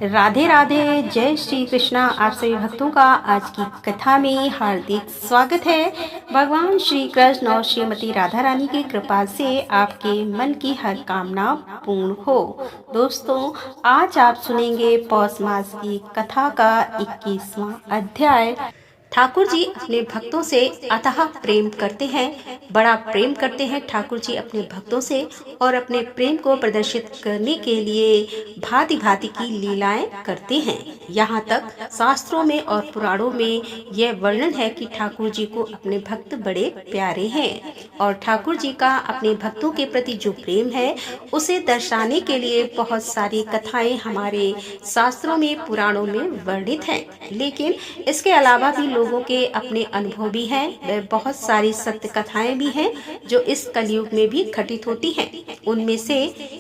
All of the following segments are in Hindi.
राधे राधे, जय श्री कृष्णा। आप सभी भक्तों का आज की कथा में हार्दिक स्वागत है। भगवान श्री कृष्ण और श्रीमती राधा रानी की कृपा से आपके मन की हर कामना पूर्ण हो। दोस्तों, आज आप सुनेंगे पौष मास की कथा का 21वां अध्याय। ठाकुर जी अपने भक्तों से अथाह प्रेम करते हैं, बड़ा प्रेम करते हैं ठाकुर जी अपने भक्तों से, और अपने प्रेम को प्रदर्शित करने के लिए भांति भांति की लीलाएं करते हैं। यहाँ तक शास्त्रों में और पुराणों में यह वर्णन है कि ठाकुर जी को अपने भक्त बड़े प्यारे हैं, और ठाकुर जी का अपने भक्तों के प्रति जो प्रेम है उसे दर्शाने के लिए बहुत सारी कथाएं हमारे शास्त्रों में, पुराणों में वर्णित हैं। लेकिन इसके अलावा भी लोगों के अपने अनुभव भी हैं, वे बहुत सारी सत्य कथाएं भी हैं जो इस कलयुग में भी घटित होती हैं। उनमें से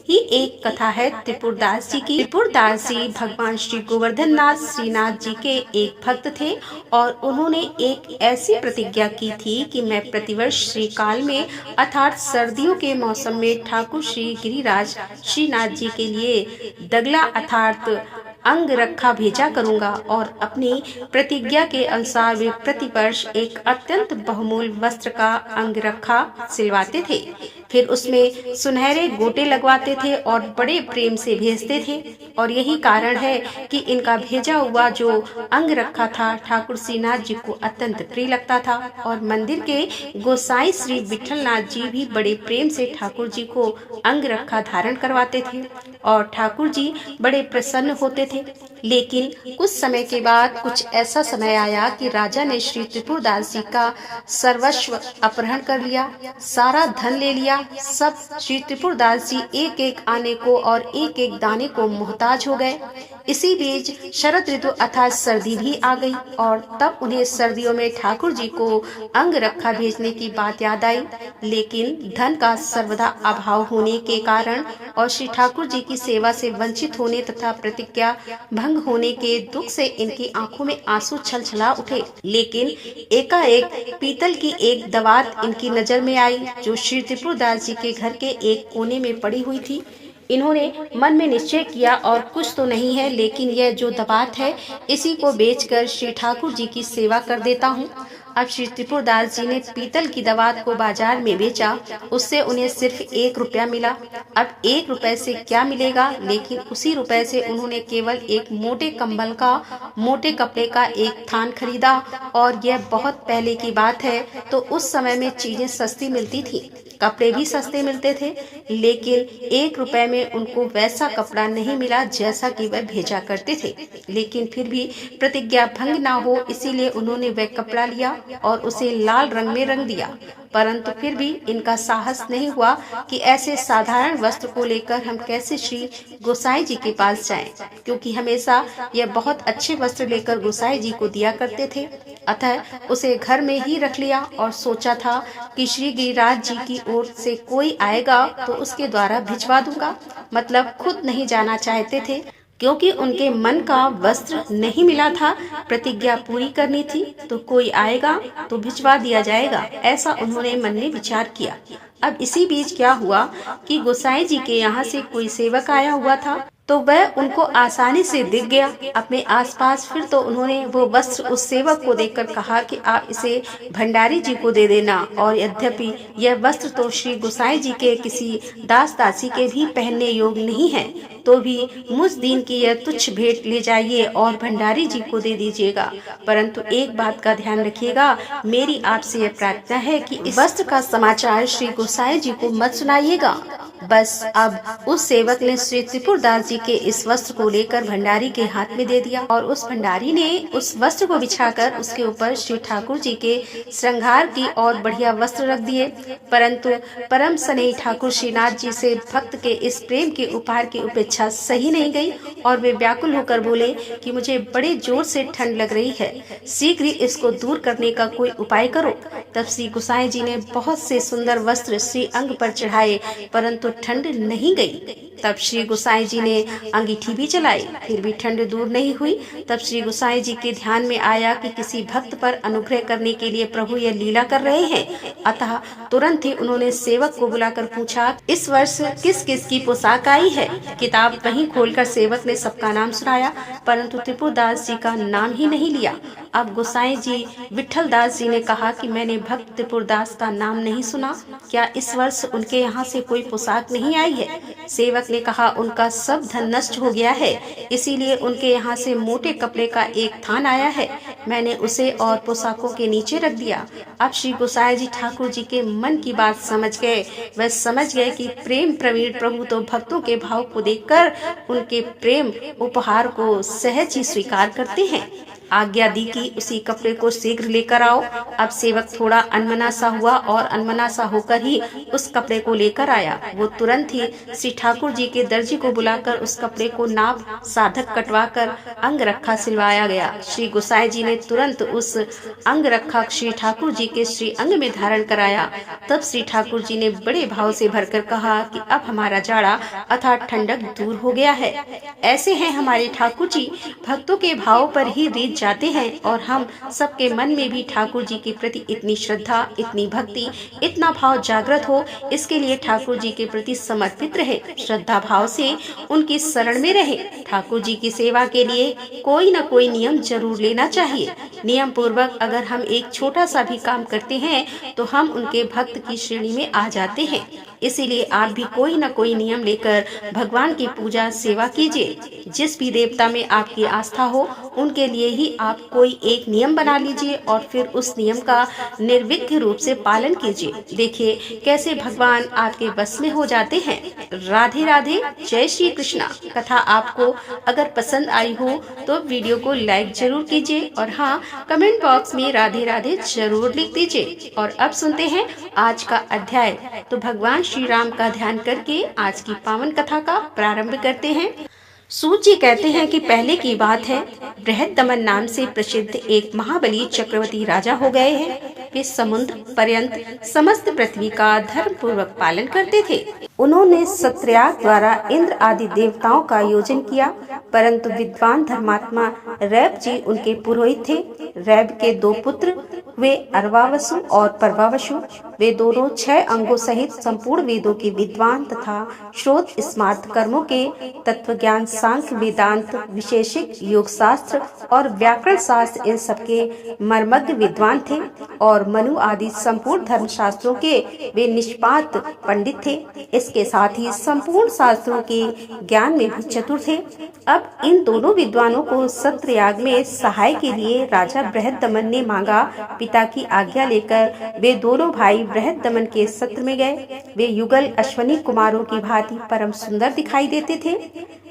ही एक कथा है त्रिपुरदास जी की। त्रिपुरदास जी भगवान श्री गोवर्धन नाथ श्रीनाथ जी के एक भक्त थे, और उन्होंने एक ऐसी प्रतिज्ञा की थी कि मैं प्रतिवर्ष श्रीकाल में अर्थात सर्दियों के मौसम में ठाकुर श्री गिरिराज श्रीनाथ जी के लिए दगला अर्थात अंग रखा भेजा करूंगा। और अपनी प्रतिज्ञा के अनुसार वे प्रतिवर्ष एक अत्यंत बहुमूल्य वस्त्र का अंग रखा सिलवाते थे, फिर उसमें सुनहरे गोटे लगवाते थे और बड़े प्रेम से भेजते थे। और यही कारण है कि इनका भेजा हुआ जो अंग रखा था ठाकुर श्रीनाथ जी को अत्यंत प्रिय लगता था। और मंदिर के गोसाई श्री विठलनाथ जी भी बड़े प्रेम से ठाकुर जी को अंग रखा धारण करवाते थे, और ठाकुर जी बड़े प्रसन्न होते थे। लेकिन कुछ समय के बाद कुछ ऐसा समय आया कि राजा ने श्री त्रिपुरदास जी का सर्वस्व अपहरण कर लिया, सारा धन ले लिया। सब श्री त्रिपुरदास जी एक एक आने को और एक एक दाने को मोहताज हो गए। इसी बीच शरद ऋतु अर्थात सर्दी भी आ गई, और तब उन्हें सर्दियों में ठाकुर जी को अंग रखा भेजने की बात याद आई। लेकिन धन का सर्वदा अभाव होने के कारण और श्री ठाकुर जी की सेवा से वंचित होने तथा प्रतिज्ञा भंग होने के दुख से इनकी आंखों में आंसू छलछला उठे। लेकिन एकाएक पीतल की एक दवात इनकी नजर में आई, जो श्री त्रिपुरदास जी के घर के एक कोने में पड़ी हुई थी। इन्होंने मन में निश्चय किया, और कुछ तो नहीं है लेकिन यह जो दवात है इसी को बेचकर श्री ठाकुर जी की सेवा कर देता हूँ। अब श्री त्रिपुरदास जी ने पीतल की दवात को बाजार में बेचा, उससे उन्हें सिर्फ 1 रुपया मिला। अब 1 रुपए से क्या मिलेगा, लेकिन उसी रुपए से उन्होंने केवल एक मोटे कंबल का, मोटे कपड़े का एक थान खरीदा। और यह बहुत पहले की बात है, तो उस समय में चीजें सस्ती मिलती थी, कपड़े भी सस्ते मिलते थे। लेकिन 1 रुपए में उनको वैसा कपड़ा नहीं मिला जैसा कि वह भेजा करते थे। लेकिन फिर भी प्रतिज्ञा भंग ना हो इसीलिए उन्होंने वह कपड़ा लिया और उसे लाल रंग में रंग दिया। परंतु फिर भी इनका साहस नहीं हुआ कि ऐसे साधारण वस्त्र को लेकर हम कैसे श्री गोसाई जी के पास जाएं, क्योंकि हमेशा यह बहुत अच्छे वस्त्र लेकर गोसाई जी को दिया करते थे। अतः उसे घर में ही रख लिया और सोचा था कि श्री गिरिराज जी की ओर से कोई आएगा तो उसके द्वारा भिजवा दूंगा। मतलब खुद नहीं जाना चाहते थे, क्योंकि उनके मन का वस्त्र नहीं मिला था। प्रतिज्ञा पूरी करनी थी, तो कोई आएगा तो भिजवा दिया जाएगा, ऐसा उन्होंने मन में विचार किया। अब इसी बीच क्या हुआ कि गोसाई जी के यहाँ से कोई सेवक आया हुआ था, तो वह उनको आसानी से दिख गया अपने आसपास। फिर तो उन्होंने वो वस्त्र उस सेवक को देकर कहा कि आप इसे भंडारी जी को दे देना। और यद्यपि यह वस्त्र तो श्री गोसाई जी के किसी दास दासी के भी पहनने योग्य नहीं है, तो भी मुझ दिन की यह तुच्छ भेंट ले जाइए और भंडारी जी को दे दीजिएगा। परंतु एक बात का ध्यान रखिएगा, मेरी आपसे यह प्रार्थना है कि इस वस्त्र का समाचार श्री गोसाई जी को मत सुनाइएगा। बस अब उस सेवक ने श्री त्रिपुरदास जी के इस वस्त्र को लेकर भंडारी के हाथ में दे दिया, और उस भंडारी ने उस वस्त्र को बिछाकर उसके ऊपर श्री ठाकुर जी के श्रृंगार की और बढ़िया वस्त्र रख दिए। परंतु परम स्नेही ठाकुर श्रीनाथ जी से भक्त के इस प्रेम के उपहार की उपेक्षा सही नहीं गई, और वे व्याकुल होकर बोले कि मुझे बड़े जोर से ठंड लग रही है, शीघ्र ही इसको दूर करने का कोई उपाय करो। तब श्री गोसाई जी ने बहुत से सुंदर वस्त्र श्री अंग पर चढ़ाए, परंतु परंतु ठंड नहीं गई। तब श्री गोसाई जी ने अंगीठी भी जलाई, फिर भी ठंड दूर नहीं हुई। तब श्री गोसाई जी के ध्यान में आया कि किसी भक्त पर अनुग्रह करने के लिए प्रभु यह लीला कर रहे हैं। अतः तुरंत ही उन्होंने सेवक को बुलाकर पूछा, इस वर्ष किस किस की पोशाक आई है। किताब वहीं खोलकर सेवक ने सबका नाम सुनाया, परंतु त्रिपुरदास जी का नाम ही नहीं लिया। अब गोसाई जी विठल दास जी ने कहा कि मैंने भक्त त्रिपुरदास का नाम नहीं सुना, क्या इस वर्ष उनके यहाँ से कोई पोशाक नहीं आई है। सेवक ने कहा, उनका सब धन नष्ट हो गया है, इसीलिए उनके यहाँ से मोटे कपड़े का एक थान आया है, मैंने उसे और पोशाकों के नीचे रख दिया। अब श्री गोसाई जी ठाकुर जी के मन की बात समझ गए। वह समझ गए कि प्रेम प्रवीण प्रभु तो भक्तों के भाव को देखकर उनके प्रेम उपहार को सहज ही स्वीकार करते हैं। आज्ञा दी कि उसी कपड़े को शीघ्र लेकर आओ। अब सेवक थोड़ा अनमना सा हुआ और अनमना सा होकर ही उस कपड़े को लेकर आया। वो तुरंत ही श्री ठाकुर जी के दर्जी को बुलाकर उस कपड़े को नाप साधक कटवाकर अंग रखा सिलवाया गया। श्री गोसाई जी ने तुरंत उस अंग रखा श्री ठाकुर जी के श्री अंग में धारण कराया। तब श्री ठाकुर जी ने बड़े भाव से भरकर कहा कि अब हमारा जाड़ा अर्थात ठंडक दूर हो गया है। ऐसे हैं हमारे ठाकुर जी, भक्तों के भाव पर ही रीत जाते हैं और हम सबके मन में भी ठाकुर जी के प्रति इतनी श्रद्धा, इतनी भक्ति, इतना भाव जागृत हो, इसके लिए ठाकुर जी के प्रति समर्पित रहे, श्रद्धा भाव से उनकी शरण में रहे। ठाकुर जी की सेवा के लिए कोई न कोई नियम जरूर लेना चाहिए। नियम पूर्वक अगर हम एक छोटा सा भी काम करते हैं तो हम उनके भक्त की श्रेणी में आ जाते हैं। इसीलिए आप भी कोई न कोई नियम लेकर भगवान की पूजा सेवा कीजिए। जिस भी देवता में आपकी आस्था हो उनके लिए ही आप कोई एक नियम बना लीजिए और फिर उस नियम का निर्विघ्न रूप से पालन कीजिए। देखिए कैसे भगवान आपके बस में हो जाते हैं। राधे राधे, जय श्री कृष्णा। कथा आपको अगर पसंद आई हो तो वीडियो को लाइक जरूर कीजिए और हाँ, कमेंट बॉक्स में राधे राधे जरूर लिख दीजिए। और अब सुनते हैं आज का अध्याय। तो भगवान श्री राम का ध्यान करके आज की पावन कथा का प्रारंभ करते हैं। सूत जी कहते हैं कि पहले की बात है, बृहद्दमन नाम से प्रसिद्ध एक महाबली चक्रवर्ती राजा हो गए हैं। वे समुद्र पर्यंत समस्त पृथ्वी का धर्म पूर्वक पालन करते थे। उन्होंने सत्रयाग द्वारा इंद्र आदि देवताओं का योजन किया, परंतु विद्वान धर्मात्मा रैब जी उनके पुरोहित थे। रैब के दो पुत्र वे अरवावसु और परवावसु। वे दोनों 6 अंगों सहित संपूर्ण वेदों के विद्वान तथा श्रोत स्मार्त कर्मों के तत्व ज्ञान, सांख्य, वेदांत, विशेषिक, योग शास्त्र और व्याकरण शास्त्र इन सबके मर्मज्ञ विद्वान थे और मनु आदि संपूर्ण धर्म शास्त्रों के वे निष्पात पंडित थे। इसके साथ ही संपूर्ण शास्त्रों के ज्ञान में भी चतुर थे। अब इन दोनों विद्वानों को सत्रयाग में सहाय के लिए राजा बृहद्दमन ने मांगा। पिता की आज्ञा लेकर वे दोनों भाई बृहद्दमन के सत्र में गए। वे युगल अश्वनी कुमारों की भांति परम सुंदर दिखाई देते थे।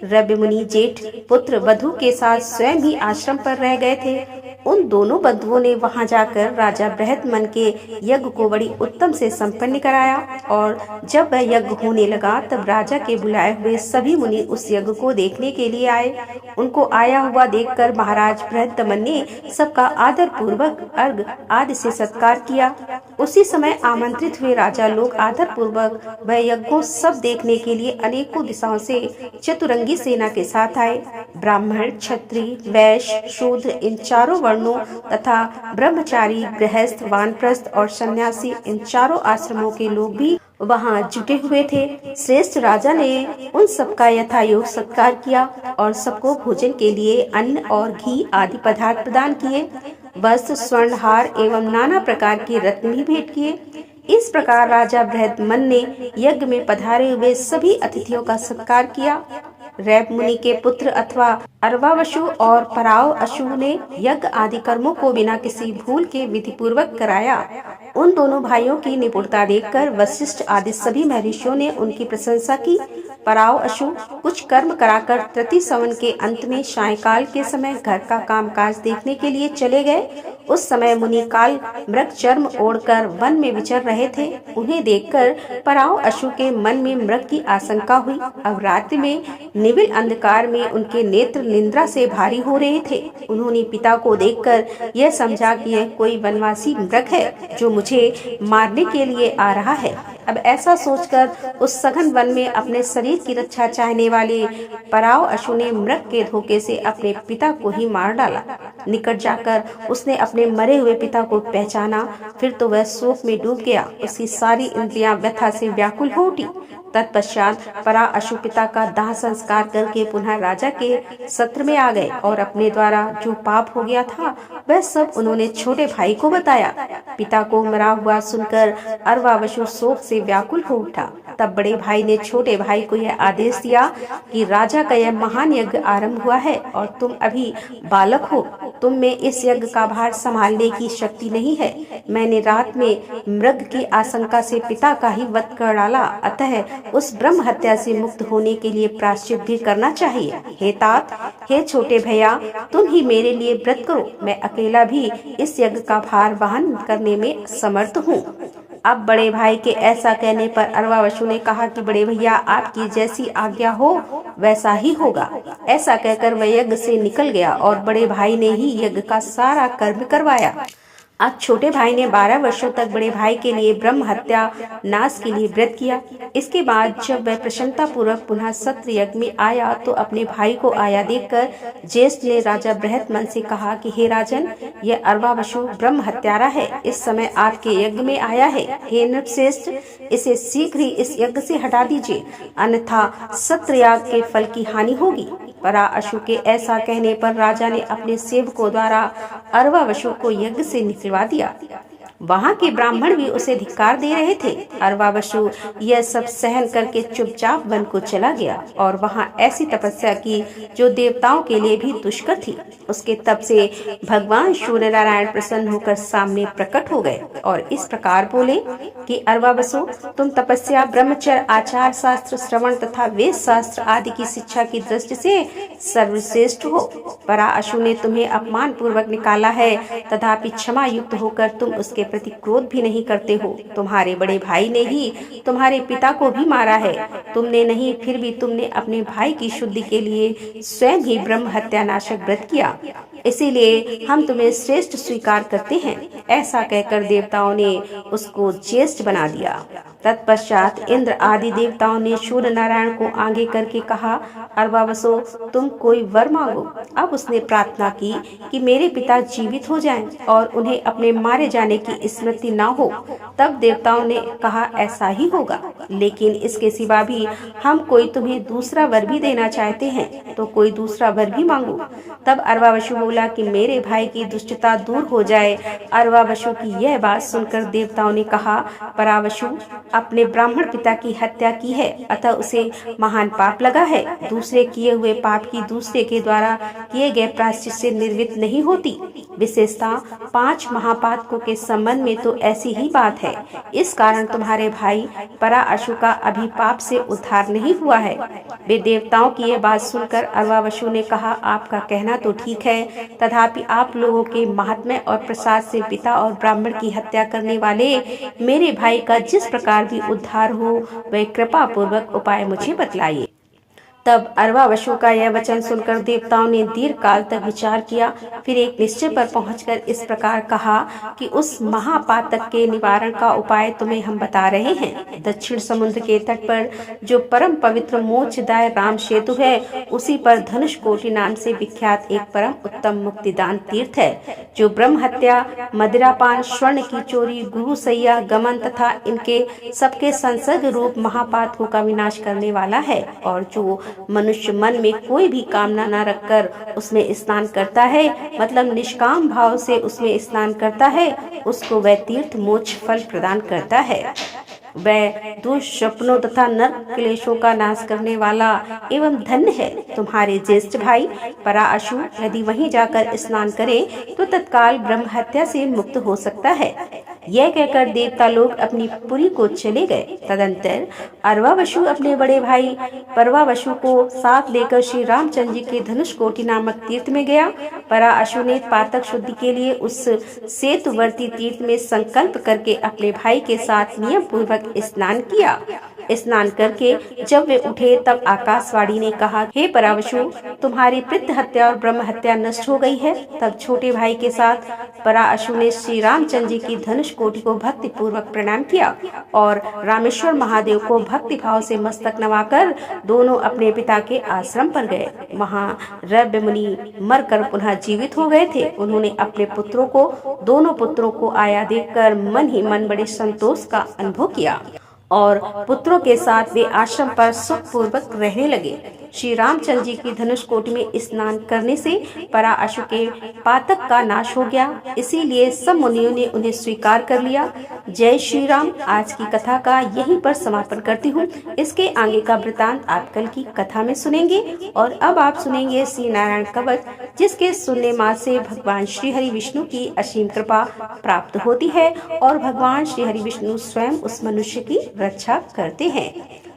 रवि मुनि जेठ पुत्र वधु के साथ स्वयं ही आश्रम पर रह गए थे। उन दोनों बंधुओं ने वहां जाकर राजा बृहद्दमन के यज्ञ को बड़ी उत्तम से संपन्न कराया और जब वह यज्ञ होने लगा तब राजा के बुलाए हुए सभी मुनि उस यज्ञ को देखने के लिए आए। उनको आया हुआ देखकर महाराज बृहद्दमन ने सबका आदर पूर्वक अर्घ आदि से सत्कार किया। उसी समय आमंत्रित हुए राजा लोग आदर पूर्वक वह यज्ञों सब देखने के लिए अनेकों दिशाओं से चतुरंगी सेना के साथ आए। ब्राह्मण, क्षत्रिय, वैश्य, शूद्र इन चारों वर्णों तथा ब्रह्मचारी, गृहस्थ, वानप्रस्थ और सन्यासी इन चारों आश्रमों के लोग भी वहां जुटे हुए थे। श्रेष्ठ राजा ने उन सबका यथायोग सत्कार किया और सबको भोजन के लिए अन्न और घी आदि पदार्थ प्रदान किए। वस्त्र, स्वर्ण, हार एवं नाना प्रकार के रत्न भी भेंट किए। इस प्रकार राजा बृहद्दमन ने यज्ञ में पधारे हुए सभी अतिथियों का सत्कार किया। रैब मुनि के पुत्र अथवा अरवावसु और पराव अशु ने यज्ञ आदि कर्मों को बिना किसी भूल के विधि पूर्वक कराया। उन दोनों भाइयों की निपुणता देखकर वशिष्ठ आदि सभी महर्षियों ने उनकी प्रशंसा की। पराव अशु कुछ कर्म कराकर तृतीय सवन के अंत में सायंकाल के समय घर का कामकाज देखने के लिए चले गए। उस समय मुनि काल मृग चर्म ओढ़कर वन में विचर रहे थे। उन्हें देखकर पराव अशु के मन में मृग की आशंका हुई। अब रात्रि में निविल अंधकार में उनके नेत्र निद्रा से भारी हो रहे थे। उन्होंने पिता को देखकर यह समझा कि यह कोई वनवासी मृग है जो मुझ मुझे मारने के लिए आ रहा है। अब ऐसा सोचकर उस सघन वन में अपने शरीर की रक्षा चाहने वाले पराव अशु ने मृग के धोखे से अपने पिता को ही मार डाला। निकट जाकर उसने अपने मरे हुए पिता को पहचाना, फिर तो वह शोक में डूब गया। उसकी सारी इंद्रियां व्यथा से व्याकुल हो उठी। तत्पश्चात परा अशु पिता का दाह संस्कार करके पुनः राजा के सत्र में आ गए और अपने द्वारा जो पाप हो गया था वह सब उन्होंने छोटे भाई को बताया। पिता को मरा हुआ सुनकर अरवावशु शोक से व्याकुल हो उठा। तब बड़े भाई ने छोटे भाई को यह आदेश दिया कि राजा का यह महान यज्ञ आरंभ हुआ है और तुम अभी बालक हो, तुम में इस यज्ञ का भार संभालने की शक्ति नहीं है। मैंने रात में मृग की आशंका से पिता का ही वध कर डाला, अतः उस ब्रह्म हत्या से मुक्त होने के लिए प्रायश्चित भी करना चाहिए। हे तात, हे छोटे भैया, तुम ही मेरे लिए व्रत करो, मैं अकेला भी इस यज्ञ का भार वहन करने में समर्थ हूँ। अब बड़े भाई के ऐसा कहने पर अरवावशु ने कहा कि बड़े भैया, आपकी जैसी आज्ञा हो वैसा ही होगा। ऐसा कहकर वह यज्ञ से निकल गया और बड़े भाई ने ही यज्ञ का सारा कर्म करवाया। अब छोटे भाई ने 12 वर्षों तक बड़े भाई के लिए ब्रह्म हत्या नाश के लिए व्रत किया। इसके बाद जब वह प्रसन्नता पूर्वक पुनः सत्र यज्ञ में आया तो अपने भाई को आया देखकर ज्येष्ठ ने राजा बृहत्मन से कहा कि हे राजन, यह अरवावशु ब्रह्म हत्यारा है, इस समय आपके यज्ञ में आया है। हे नृपश्रेष्ठ, इसे शीघ्र ही इस यज्ञ से हटा दीजिए, अन्यथा सत्र याग के फल की हानि होगी। परा अशु के ऐसा कहने पर राजा ने अपने सेवकों द्वारा अरवावशु को यज्ञ से निकलवा दिया। वहाँ के ब्राह्मण भी उसे धिक्कार दे रहे थे। अरवावशु यह सब सहन करके चुपचाप वन को चला गया और वहाँ ऐसी तपस्या की जो देवताओं के लिए भी दुष्कर थी। उसके तप से भगवान सूर्य नारायण प्रसन्न होकर सामने प्रकट हो गए और इस प्रकार बोले कि अरवावशु, तुम तपस्या, ब्रह्मचर्य, आचार शास्त्र, श्रवण तथा वेद शास्त्र आदि की शिक्षा की दृष्टि से सर्वश्रेष्ठ हो। परा अशु ने तुम्हें अपमान पूर्वक निकाला है, तथापि क्षमा युक्त होकर तुम उसके प्रति क्रोध भी नहीं करते हो। तुम्हारे बड़े भाई ने ही तुम्हारे पिता को भी मारा है, तुमने नहीं, फिर भी तुमने अपने भाई की शुद्धि के लिए स्वयं ही ब्रह्म हत्या नाशक व्रत किया, इसीलिए हम तुम्हें श्रेष्ठ स्वीकार करते हैं। ऐसा कहकर देवताओं ने उसको ज्येष्ठ बना दिया। तत्पश्चात इंद्र आदि देवताओं ने सूर्य नारायण को आगे करके कहा, अरवावशु, तुम कोई वर मांगो। अब उसने प्रार्थना की कि मेरे पिता जीवित हो जाएं और उन्हें अपने मारे जाने की स्मृति न हो। तब देवताओं ने कहा, ऐसा ही होगा, लेकिन इसके सिवा भी हम कोई तुम्हें दूसरा वर भी देना चाहते हैं, तो कोई दूसरा वर भी मांगो। तब अरवावशु बोला कि मेरे भाई की दुष्टता दूर हो जाए। अरवावशु की यह बात सुनकर देवताओं ने कहा, परावशु, अपने ब्राह्मण पिता की हत्या की है, अतः उसे महान पाप लगा है। दूसरे किए हुए पाप की दूसरे के द्वारा किए गए प्रायश्चित से निर्वृत्त नहीं होती। विशेषता 5 महापातकों के संबंध में तो ऐसी ही बात है। इस कारण तुम्हारे भाई परा अशु का अभी पाप से उद्धार नहीं हुआ है। वे देवताओं की यह बात सुनकर अरवावशु ने कहा, आपका कहना तो ठीक है, तथापि आप लोगों के महात्म्य और प्रसाद से पिता और ब्राह्मण की हत्या करने वाले मेरे भाई का जिस प्रकार भी उद्धार हो, वह कृपा पूर्वक उपाय मुझे बतलाइए। तब अरवावशु का यह वचन सुनकर देवताओं ने दीर्घ काल तक विचार किया, फिर एक निश्चय पर पहुंचकर इस प्रकार कहा कि उस महापातक के निवारण का उपाय तुम्हें हम बता रहे हैं। दक्षिण समुद्र के तट पर जो परम पवित्र मोक्षदाय राम सेतु है, उसी पर धनुष कोटि नाम से विख्यात एक परम उत्तम मुक्तिदान तीर्थ है, जो ब्रह्म हत्या, मदिरापान, स्वर्ण की चोरी, गुरु सैया गमन तथा इनके सबके संसर्ग रूप महापातकों का विनाश करने वाला है। और जो मनुष्य मन में कोई भी कामना न रखकर उसमें स्नान करता है, मतलब निष्काम भाव से उसमें स्नान करता है, उसको वह तीर्थ मोक्ष फल प्रदान करता है। वह दुष्स्वप्नों तथा नरक क्लेशों का नाश करने वाला एवं धन्य है। तुम्हारे ज्येष्ठ भाई परा अशु यदि वहीं जाकर स्नान करे तो तत्काल ब्रह्म हत्या से मुक्त हो सकता है। यह कहकर देवता लोग अपनी पुरी को चले गए। तदंतर अरवावशु अपने बड़े भाई परवावशु को साथ लेकर श्री रामचंद्र जी के धनुष कोटि नामक तीर्थ में गया। परा अशु ने पातक शुद्धि के लिए उस सेतुवर्ती तीर्थ में संकल्प करके अपने भाई के साथ नियम पूर्वक स्नान किया। स्नान करके जब वे उठे तब आकाशवाणी ने कहा, हे पराशु, तुम्हारी पितृ हत्या और ब्रह्म हत्या नष्ट हो गई है। तब छोटे भाई के साथ पराशु ने श्री रामचंद्र जी की धनुष कोटि को भक्ति पूर्वक प्रणाम किया और रामेश्वर महादेव को भक्ति भाव से मस्तक नवाकर दोनों अपने पिता के आश्रम पर गए। वहाँ रव्य मुनि मरकर पुनः जीवित हो गए थे। उन्होंने अपने पुत्रों को, दोनों पुत्रों को आया देखकर मन ही मन बड़े संतोष का अनुभव किया और पुत्रों के साथ वे आश्रम पर सुख पूर्वक रहने लगे। श्री रामचंद्र जी की धनुष कोटि में स्नान करने से पराशु के पातक का नाश हो गया, इसीलिए सब मुनियों ने उन्हें स्वीकार कर लिया। जय श्री राम। आज की कथा का यहीं पर समापन करती हूँ। इसके आगे का वृतांत आप कल की कथा में सुनेंगे। और अब आप सुनेंगे श्री नारायण कवच, जिसके सुनने मात्र से भगवान श्री हरि विष्णु की असीम कृपा प्राप्त होती है और भगवान श्री हरि विष्णु स्वयं उस मनुष्य की रक्षा करते हैं।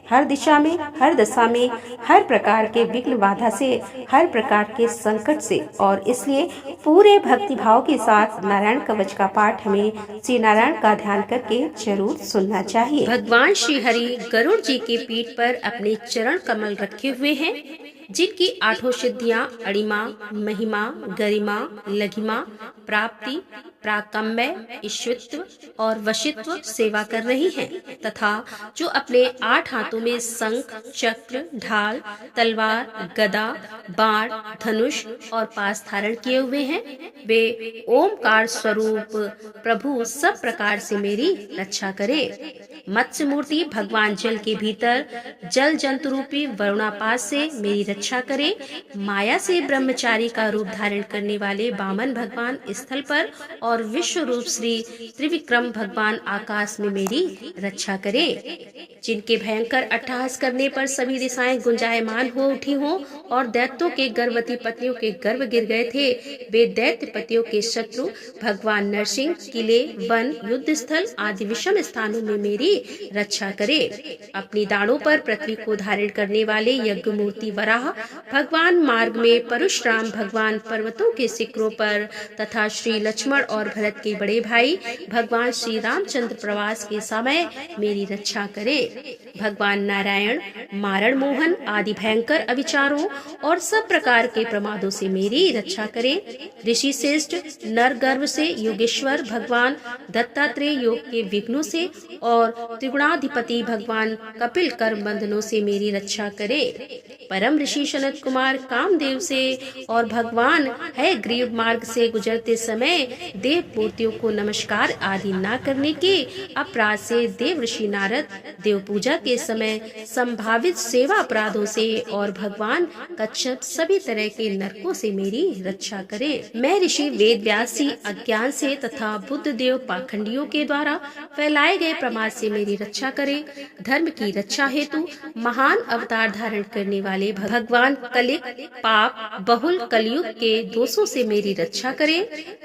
हर दिशा में, हर दशा में, हर प्रकार के विघ्न बाधा से, हर प्रकार के संकट से, और इसलिए पूरे भक्ति भाव के साथ नारायण कवच का पाठ हमें श्री नारायण का ध्यान करके जरूर सुनना चाहिए। भगवान श्री हरि गरुड़ जी की पीठ पर अपने चरण कमल रखे हुए हैं, जिनकी 8 सिद्धियां अणिमा, महिमा, गरिमा, लघिमा, प्राप्ति, प्राकम्य, ईश्वत्व और वशित्व सेवा कर रही हैं, तथा जो अपने 8 हाथों में शंख, चक्र, ढाल, तलवार, गदा, बाण, धनुष और पास धारण किए हुए हैं, वे ओमकार स्वरूप प्रभु सब प्रकार से मेरी रक्षा करे। मत्स्य मूर्ति भगवान जल के भीतर जल जंतु रूपी वरुणापास से मेरी रक्षा करे। माया से ब्रह्मचारी का रूप धारण करने वाले वामन भगवान स्थल पर और विश्व रूप श्री त्रिविक्रम भगवान आकाश में मेरी रक्षा करे। जिनके भयंकर अट्टहास करने पर सभी दिशाएं गुंजायमान हो उठी हों और दैत्यों के गर्भवती पत्नियों के गर्भ गिर गए थे, वे दैत्य पतियों के शत्रु भगवान नरसिंह किले, वन, युद्ध स्थल आदि विषम स्थानों में मेरी रक्षा करे। अपनी दाढ़ों पर पृथ्वी को धारण करने वाले यज्ञ मूर्ति वराह भगवान मार्ग में, परशुराम भगवान पर्वतों के शिखरों पर तथा श्री लक्ष्मण और भरत के बड़े भाई भगवान श्री रामचंद्र प्रवास के समय मेरी रक्षा करे। भगवान नारायण मारण मोहन आदि भयंकर अविचारों और सब प्रकार के प्रमादों से मेरी रक्षा करे। ऋषि श्रेष्ठ नर गर्भ से योगेश्वर भगवान दत्तात्रेय योग के विघ्नों से और त्रिगुणाधिपति भगवान कपिल कर्म बंधनों से मेरी रक्षा करे। परम ऋषि सनत कुमार कामदेव से और भगवान है ग्रीव मार्ग से गुजरते समय देव मूर्तियों को नमस्कार आदि न करने के अपराध से देव ऋषि नारद देव पूजा के समय संभावित सेवा अपराधों से और भगवान कच्छप सभी तरह के नरकों से मेरी रक्षा करे। मैं ऋषि वेद व्यास जी अज्ञान से तथा बुद्ध देव पाखंडियों के द्वारा फैलाए गए प्रमाद से मेरी रक्षा करे। धर्म की रक्षा हेतु महान अवतार धारण करने वाले भगवान कलिक पाप बहुल कलयुग के दोषों से मेरी रक्षा करे।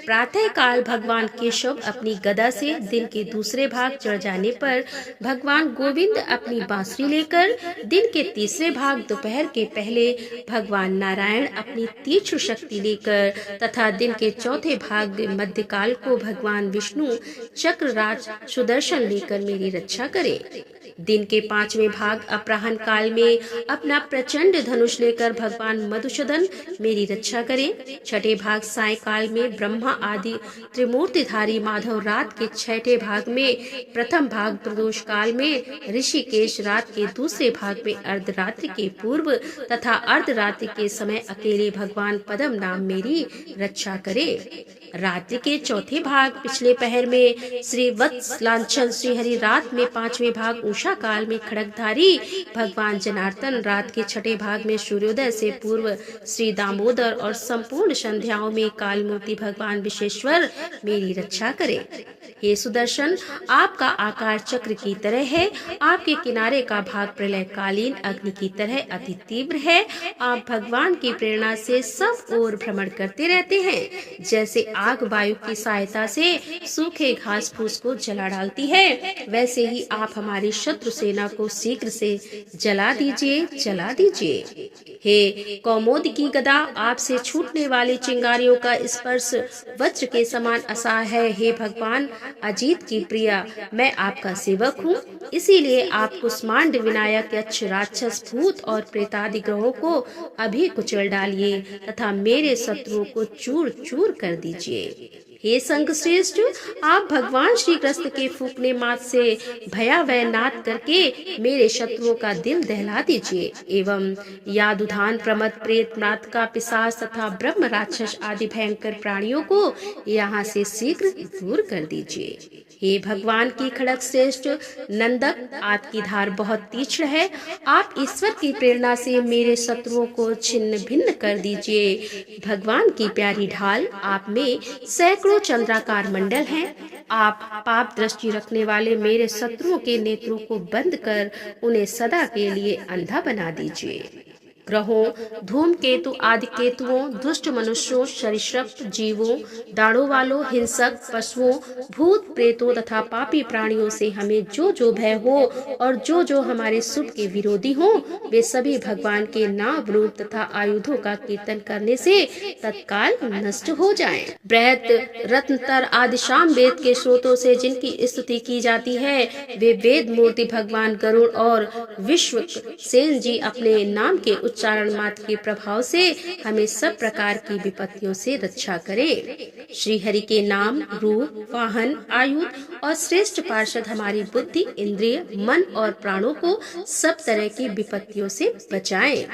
प्रातः काल भगवान केशव अपनी गदा से दिन के दूसरे भाग चढ़ जाने पर भगवान गोविंद अपनी बांसुरी लेकर दिन के तीसरे भाग दोपहर के पहले भगवान नारायण अपनी तीक्ष्ण शक्ति लेकर तथा दिन के चौथे भाग मध्यकाल को भगवान विष्णु चक्रराज सुदर्शन लेकर मेरी रक्षा करे। दिन के 5वें भाग अपराह्न काल में अपना प्रचंड धनुष लेकर भगवान मधुसूदन मेरी रक्षा करे। छठे भाग सायकाल में ब्रह्मा आदि त्रिमूर्तिधारी माधव, रात के 6ठे भाग में प्रथम भाग प्रदोष काल में ऋषिकेश, रात के दूसरे भाग में अर्धरात्रि के पूर्व तथा अर्धरात्रि के समय अकेले भगवान पद्म नाम मेरी रक्षा करे। रात्रि के चौथे भाग पिछले पहर में श्री वत्स लांछन श्री हरि, रात में 5वें भाग उषा काल में खड़गधारी भगवान जनार्दन, रात के 6ठे भाग में सूर्योदय से पूर्व श्री दामोदर और संपूर्ण संध्याओं में काल मूर्ति भगवान विश्वेश्वर मेरी रक्षा करे। हे सुदर्शन, आपका आकार चक्र की तरह है, आपके किनारे का भाग प्रलय कालीन अग्नि की तरह अति तीव्र है। आप भगवान की प्रेरणा से सब ओर भ्रमण करते रहते हैं। जैसे आग वायु की सहायता से सूखे घास फूस को जला डालती है, वैसे ही आप हमारी शत्रु सेना को शीघ्र से जला दीजिए, जला दीजिए। हे कौमोद की गदा, आपसे छूटने वाली चिंगारियों का स्पर्श वज्र के समान असह्य है। हे भगवान, अजीत की प्रिया, मैं आपका सेवक हूँ, इसीलिए आप कुष्मांड विनायक यक्ष राक्षस भूत और प्रेतादि ग्रहों को अभी कुचल डालिए तथा मेरे शत्रुओं को चूर चूर कर दीजिए। हे संघ श्रेष्ठ, आप भगवान श्री कृष्ण के फूकने मात से भयावह नाद करके मेरे शत्रुओं का दिल दहला दीजिए एवं यादुधान प्रमद प्रेत नाथ पिशाच तथा ब्रह्म राक्षस आदि भयंकर प्राणियों को यहाँ से शीघ्र दूर कर दीजिए। हे भगवान की खड़ग श्रेष्ठ नंदक, आपकी धार बहुत तीक्ष्ण है, आप ईश्वर की प्रेरणा से मेरे शत्रुओं को छिन्न भिन्न कर दीजिए। भगवान की प्यारी ढाल, आप में सैकड़ों चंद्राकार मंडल हैं। आप पाप दृष्टि रखने वाले मेरे शत्रुओं के नेत्रों को बंद कर उन्हें सदा के लिए अंधा बना दीजिए। ग्रहों, धूमकेतु आदि केतुओं, दुष्ट मनुष्यों, सरीसृप जीवों, दाड़ों वालों, हिंसक पशुओं, भूत प्रेतों तथा पापी प्राणियों से हमें जो जो भय हो और जो जो हमारे शुभ के विरोधी हो, वे सभी भगवान के नाम रूप तथा आयुधों का कीर्तन करने से तत्काल नष्ट हो जाएं। बृहत रत्नतर आदि शाम वेद के स्रोतों से जिनकी स्तुति की जाती है, वे वेद मूर्ति भगवान गरुड़ और विश्व सेन जी अपने नाम के उच्चारण मात्र के प्रभाव से हमें सब प्रकार की विपत्तियों से रक्षा करे। श्री हरि के नाम, रूप, वाहन, आयुध और श्रेष्ठ पार्षद हमारी बुद्धि, इंद्रिय, मन और प्राणों को सब तरह की विपत्तियों से बचाएं।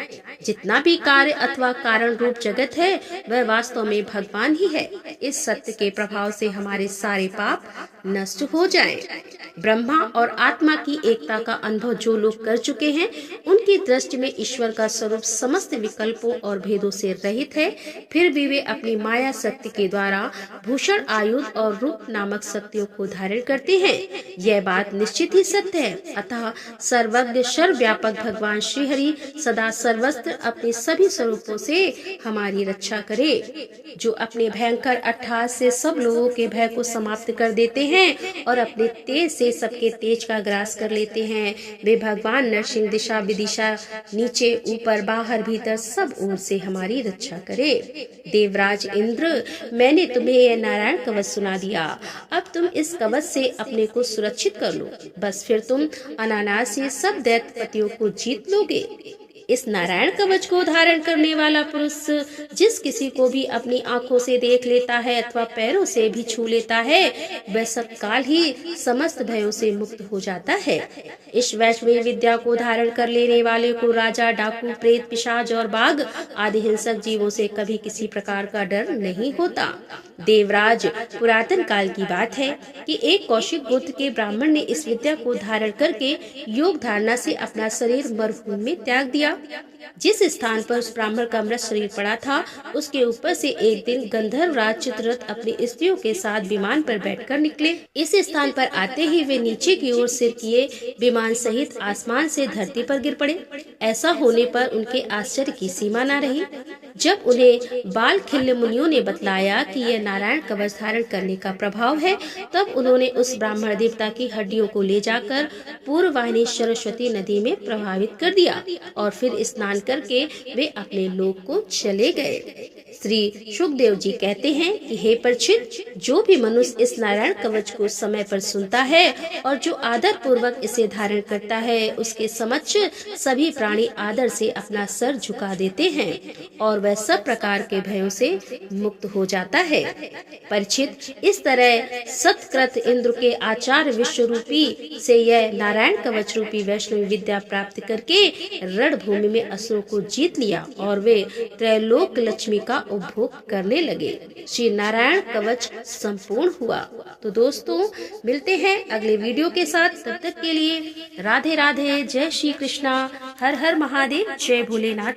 जितना भी कार्य अथवा कारण रूप जगत है वह वास्तव में भगवान ही है। इस सत्य के प्रभाव से हमारे सारे पाप नष्ट हो जाएं। ब्रह्मा और आत्मा की एकता का अनुभव जो लोग कर चुके हैं, उनकी दृष्टि में ईश्वर का स्वरूप समस्त विकल्पों और भेदों से रहित है। फिर भी वे अपनी माया शक्ति के द्वारा भूषण, आयुध और रूप नामक शक्तियों को धारण करते हैं। यह बात निश्चित ही सत्य है। अतः सर्वज्ञ सर्वव्यापक भगवान श्री हरि सदा सर्वत्र अपने सभी स्वरूपों से हमारी रक्षा करे। जो अपने भयंकर अट्टहास से सब लोगों के भय को समाप्त कर देते हैं और अपने तेज से सबके तेज का ग्रास कर लेते हैं, वे भगवान नरसिंह दिशा विदिशा नीचे ऊपर बाहर भीतर सब ओर से हमारी रक्षा करे। देवराज इंद्र, मैंने तुम्हें यह नारायण कवच सुना दिया, अब तुम इस कवच से अपने को सुरक्षित कर लो, बस फिर तुम अनायास से सब दैत्यपतियों को जीत लोगे। इस नारायण कवच को धारण करने वाला पुरुष जिस किसी को भी अपनी आंखों से देख लेता है अथवा पैरों से भी छू लेता है, वह सत्काल ही समस्त भयों से मुक्त हो जाता है। इस वैष्णवी विद्या को धारण कर लेने वाले को राजा, डाकू, प्रेत, पिशाच और बाघ आदि हिंसक जीवों से कभी किसी प्रकार का डर नहीं होता। देवराज, पुरातन काल की बात है कि एक कौशिक गोत्र के ब्राह्मण ने इस विद्या को धारण करके योग धारणा से अपना शरीर मरुभूमि में त्याग दिया। जिस स्थान पर उस ब्राह्मण का मृत शरीर पड़ा था, उसके ऊपर से एक दिन गंधर्व राज चित्ररथ अपनी स्त्रियों के साथ विमान पर बैठकर निकले। इस स्थान पर आते ही वे नीचे की ओर सिर किए विमान सहित आसमान से धरती पर गिर पड़े। ऐसा होने पर उनके आश्चर्य की सीमा न रही। जब उन्हें बाल खिल्य मुनियों ने बतलाया कि यह नारायण कवच धारण करने का प्रभाव है, तब उन्होंने उस ब्राह्मण देवता की हड्डियों को ले जाकर पूर्व वाहिनी सरस्वती नदी में प्रभावित कर दिया और फिर स्नान करके वे अपने लोक को चले गए। श्री सुखदेव जी कहते हैं कि हे परीक्षित, जो भी मनुष्य इस नारायण कवच को समय पर सुनता है और जो आदर पूर्वक इसे धारण करता है, उसके समक्ष सभी प्राणी आदर से अपना सर झुका देते हैं और वह सब प्रकार के भयों से मुक्त हो जाता है। परीक्षित, इस तरह सत्कृत इंद्र के आचार्य विश्व रूपी से यह नारायण कवच रूपी वैष्णवी विद्या प्राप्त करके रणभूमि में असुरों को जीत लिया और वे त्रैलोक लक्ष्मी का उपभोग करने लगे। श्री नारायण कवच संपूर्ण हुआ। तो दोस्तों, मिलते हैं अगले वीडियो के साथ। तब तक के लिए राधे राधे, जय श्री कृष्णा, हर हर महादेव, जय भोलेनाथ।